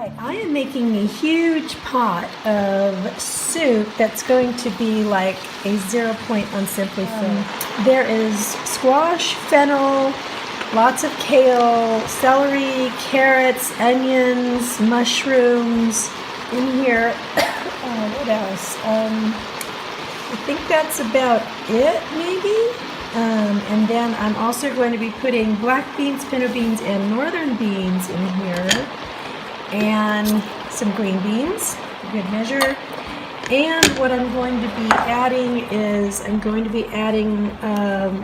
Alright, I am making a huge pot of soup that's going to be like a 0 point on Simply Filled. There is squash, fennel, lots of kale, celery, carrots, onions, mushrooms in here. What else? I think that's about it, maybe. And then I'm also going to be putting black beans, pinto beans, and northern beans in here. And some green beans, a good measure. And what I'm going to be adding is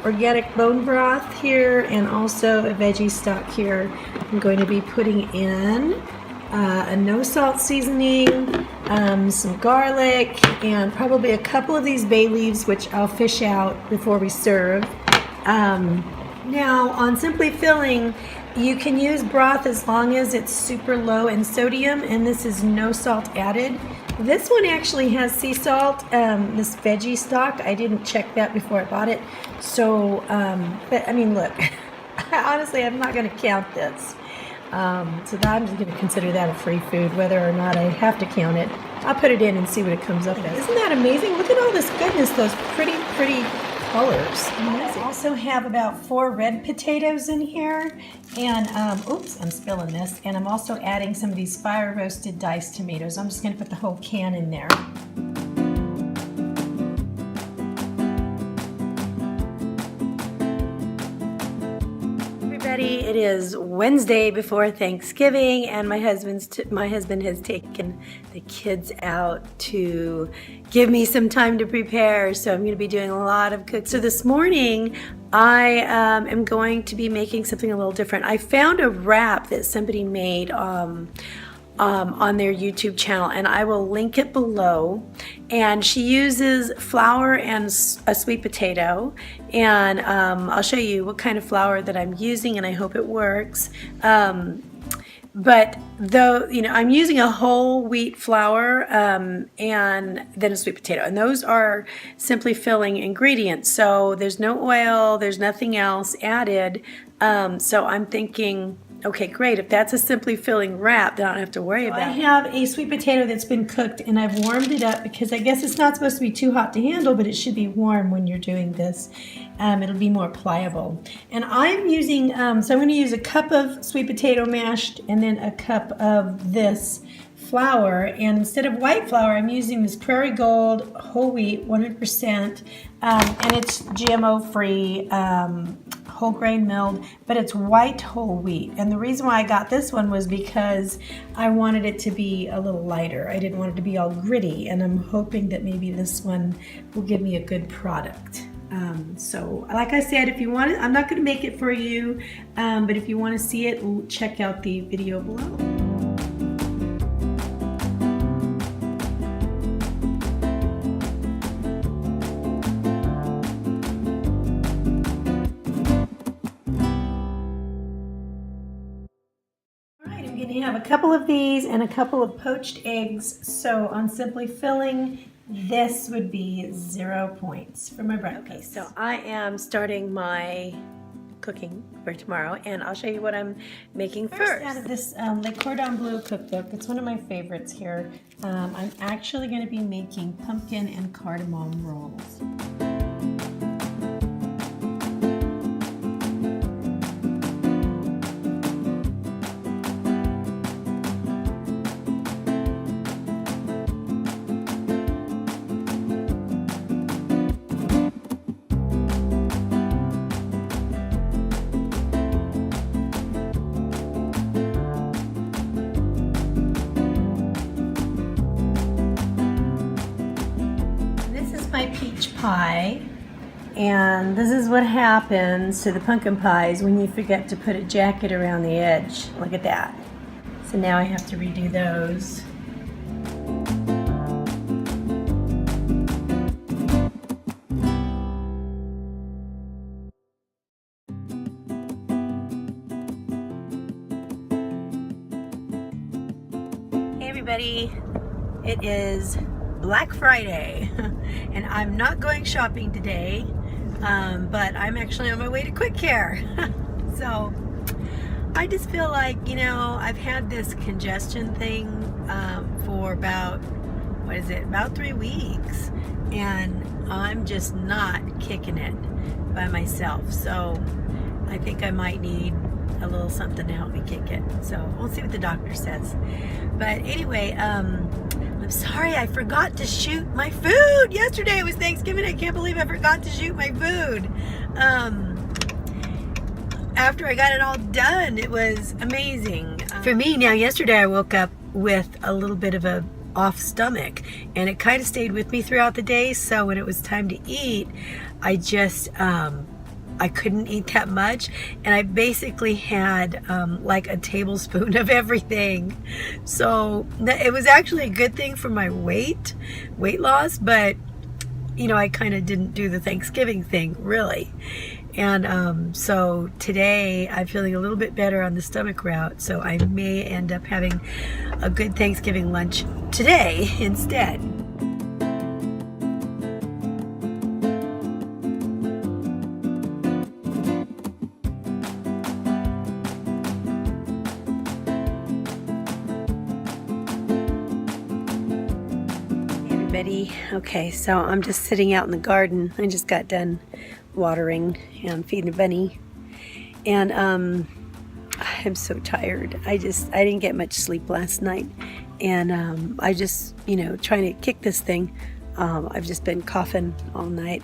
organic bone broth here and also a veggie stock here. I'm going to be putting in a no salt seasoning, some garlic, and probably a couple of these bay leaves, which I'll fish out before we serve. Now on Simply Filling, you can use broth as long as it's super low in sodium, and this is no salt added. This one actually has sea salt, this veggie stock. I didn't check that before I bought it. So, but I mean, look, honestly, I'm not going to count this. So I'm just going to consider that a free food, whether or not I have to count it. I'll put it in and see what it comes up as. Isn't that amazing? Look at all this goodness, those pretty colors. I also have about 4 red potatoes in here, and oops, I'm spilling this. And I'm also adding some of these fire roasted diced tomatoes. I'm just going to put the whole can in there. It is Wednesday before Thanksgiving, and my husband has taken the kids out to give me some time to prepare, so I'm going to be doing a lot of cooking. So this morning I am going to be making something a little different. I found a wrap that somebody made on their YouTube channel, and I will link it below. And she uses flour and a sweet potato, and I'll show you what kind of flour that I'm using, and I hope it works. But though, you know, I'm using a whole wheat flour and then a sweet potato, and those are Simply Filling ingredients. So there's no oil, there's nothing else added. So I'm thinking, okay, great. If that's a Simply Filling wrap, then I don't have to worry about it. I have a sweet potato that's been cooked, and I've warmed it up because I guess it's not supposed to be too hot to handle, but it should be warm when you're doing this. It'll be more pliable. And I'm using, so I'm going to use a cup of sweet potato mashed and then a cup of this flour. And instead of white flour, I'm using this Prairie Gold whole wheat, 100%, and it's GMO-free. Whole grain milled, but it's white whole wheat. And the reason why I got this one was because I wanted it to be a little lighter. I didn't want it to be all gritty, and I'm hoping that maybe this one will give me a good product. So like I said, if you want it, I'm not going to make it for you, but if you want to see it, check out the video below. You have a couple of these and a couple of poached eggs. So on Simply Filling, this would be 0 points for my breakfast. Okay, so I am starting my cooking for tomorrow, and I'll show you what I'm making first. Out of this Le Cordon Bleu cookbook, it's one of my favorites here. I'm actually going to be making pumpkin and cardamom rolls. My peach pie, and this is what happens to the pumpkin pies when you forget to put a jacket around the edge. Look at that. So now I have to redo those. Hey everybody, it is Black Friday, and I'm not going shopping today, but I'm actually on my way to Quick Care. So I just feel like, I've had this congestion thing for about 3 weeks, and I'm just not kicking it by myself. So I think I might need a little something to help me kick it. So we'll see what the doctor says. But anyway, I'm sorry I forgot to shoot my food yesterday. It was Thanksgiving. I can't believe I forgot to shoot my food. After I got it all done, it was amazing. For me, now yesterday I woke up with a little bit of a off stomach, and it kind of stayed with me throughout the day. So when it was time to eat, I just I couldn't eat that much, and I basically had like a tablespoon of everything. So it was actually a good thing for my weight loss, but I kind of didn't do the Thanksgiving thing really. And so today I'm feeling a little bit better on the stomach route, so I may end up having a good Thanksgiving lunch today instead. Okay, so I'm just sitting out in the garden. I just got done watering and feeding the bunny, and I'm so tired. I didn't get much sleep last night, and I just trying to kick this thing. I've just been coughing all night,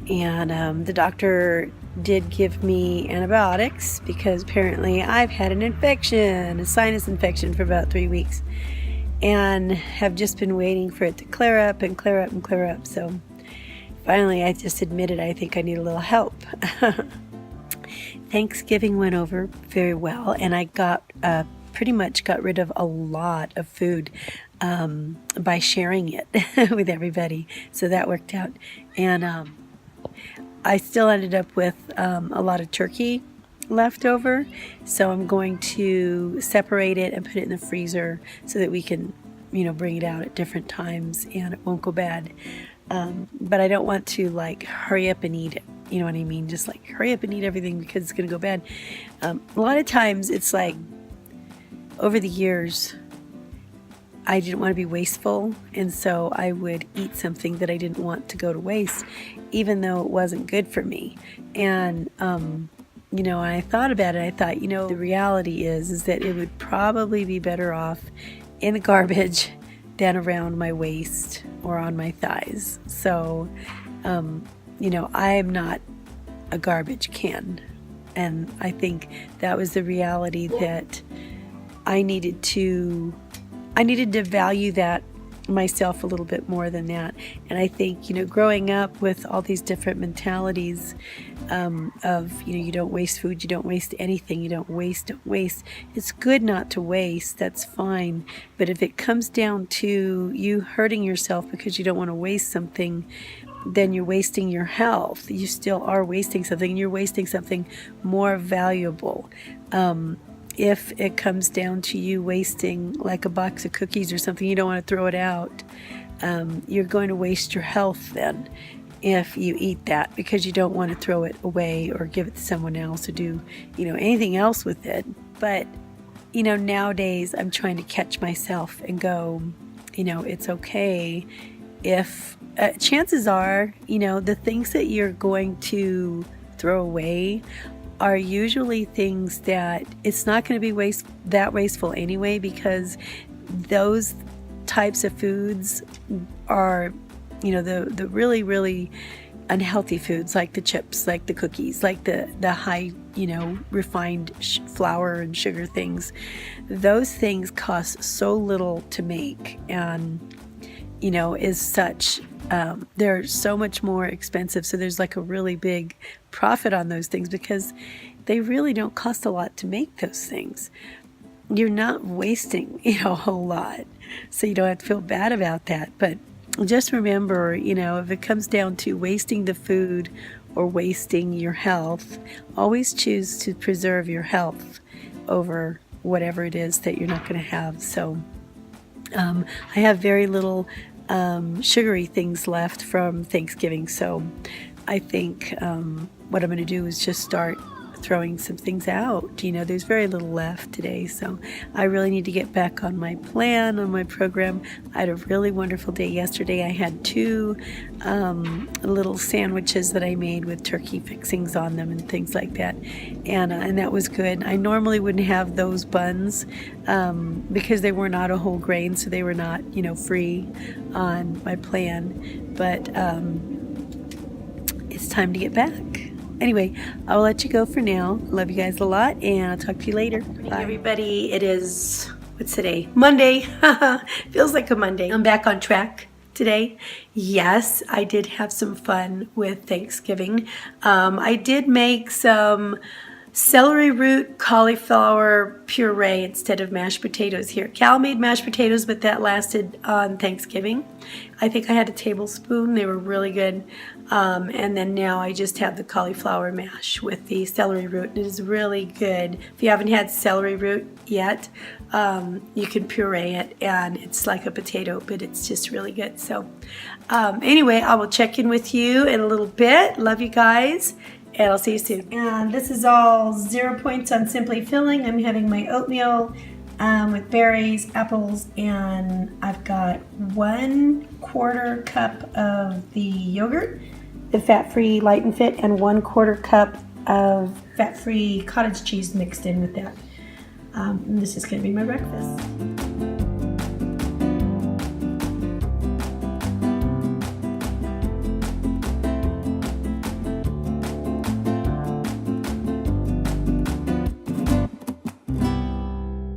and the doctor did give me antibiotics because apparently I've had an infection, a sinus infection, for about 3 weeks. And have just been waiting for it to clear up and clear up and clear up. So finally, I just admitted I think I need a little help. Thanksgiving went over very well, and I pretty much got rid of a lot of food by sharing it with everybody. So that worked out. And I still ended up with a lot of turkey left over, so I'm going to separate it and put it in the freezer so that we can bring it out at different times and it won't go bad. But I don't want to like hurry up and eat it, you know what I mean, just like hurry up and eat everything because it's gonna go bad. A lot of times it's like over the years I didn't want to be wasteful, and so I would eat something that I didn't want to go to waste even though it wasn't good for me. And when I thought about it, I thought, the reality is that it would probably be better off in the garbage than around my waist or on my thighs. So, I am not a garbage can. And I think that was the reality that I needed to value that myself a little bit more than that. And I think, growing up with all these different mentalities of, you don't waste food, you don't waste anything, you don't waste. It's good not to waste, that's fine. But if it comes down to you hurting yourself because you don't want to waste something, then you're wasting your health. You still are wasting something, and you're wasting something more valuable. If it comes down to you wasting like a box of cookies or something, you don't want to throw it out, you're going to waste your health then if you eat that, because you don't want to throw it away or give it to someone else or do anything else with it. But nowadays I'm trying to catch myself and go, it's okay if chances are the things that you're going to throw away are usually things that it's not going to be that wasteful anyway, because those types of foods are the really, really unhealthy foods, like the chips, like the cookies, like the high refined flour and sugar things. Those things cost so little to make, and is such they're so much more expensive. So there's like a really big profit on those things because they really don't cost a lot to make those things. You're not wasting a whole lot, so you don't have to feel bad about that. But just remember, if it comes down to wasting the food or wasting your health, always choose to preserve your health over whatever it is that you're not going to have. So I have very little sugary things left from Thanksgiving, so I think what I'm going to do is just start throwing some things out. You know, there's very little left today, so I really need to get back on my plan, on my program. I had a really wonderful day yesterday. I had 2 little sandwiches that I made with turkey fixings on them and things like that, and that was good. I normally wouldn't have those buns because they were not a whole grain, so they were not, you know, free on my plan, but it's time to get back. Anyway, I'll let you go for now. Love you guys a lot, and I'll talk to you later. Bye. Everybody, it is, what's today? Monday. Feels like a Monday. I'm back on track today. Yes, I did have some fun with Thanksgiving. I did make some celery root cauliflower puree instead of mashed potatoes here. Cal made mashed potatoes, but that lasted on Thanksgiving. I think I had a tablespoon. They were really good. And then now I just have the cauliflower mash with the celery root. It is really good. If you haven't had celery root yet, you can puree it, and it's like a potato, but it's just really good. So anyway, I will check in with you in a little bit. Love you guys, and I'll see you soon. And this is all 0 points on Simply Filling. I'm having my oatmeal with berries, apples, and I've got 1/4 cup of the yogurt, the fat-free Light and Fit, and 1/4 cup of fat-free cottage cheese mixed in with that. This is going to be my breakfast.